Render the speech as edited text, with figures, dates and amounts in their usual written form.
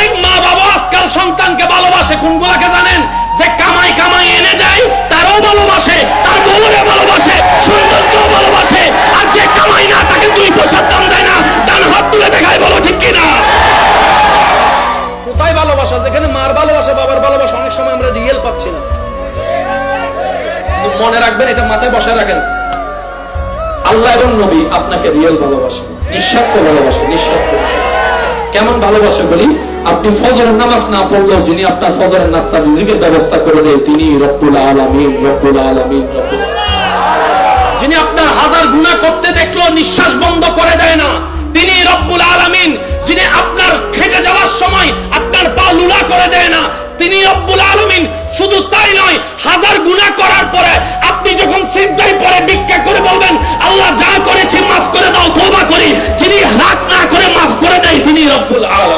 অনেক মা বাবা আজকাল সন্তানকে ভালোবাসে কোনগুলাকে জানেন? যে কামাই কামাই এনে দেয় তারও ভালোবাসে, তার বউরে ভালোবাসে, সন্তানকেও ভালোবাসে, আর যে কামাই না তাকে 2 পয়সার দাম দেয় না। ডান হাত তুলে দেখায়, বলো ঠিক কিনা? কোথায় ভালোবাসা? যেখানে মার ভালোবাসা, বাবার ভালোবাসা অনেক সময় আমরা রিয়েল পাচ্ছি না। মনে রাখবেন, এটা মাথায় বসায় রাখেন, আল্লাহ এবং নবী আপনাকে রিয়েল ভালোবাসেন, নিঃস্বার্থ ভালোবাসেন, নিঃস্বার্থ। কেমন ভালোবাসে বলি? আপনি ফজরের নামাজ না পড়লেও যিনি আপনার ফজরের নাস্তা রিজিকের ব্যবস্থা করে দেয় তিনি রব্বুল আলামিন, রব্বুল আলামিন, রব্বুল আলামিন। যিনি আপনার হাজার গুনাহ করতে দেখলো নিঃশ্বাস বন্ধ করে দেয় না তিনি রব্বুল আলামিন। যিনি আপনার খেটে যাওয়ার সময় আপনার পা লুলা করে দেয় না তিনি রব্বুল আলামিন। শুধু তাই নয়, হাজার গুনাহ করার পরে আপনি যখন সিজদায় পড়ে ভিক্ষা করে বলবেন আল্লাহ যা করেছি মাফ করে দাও, তওবা করি, যিনি রাগ না করে মাফ করে দেয় তিনি রব্বুল আলামিন।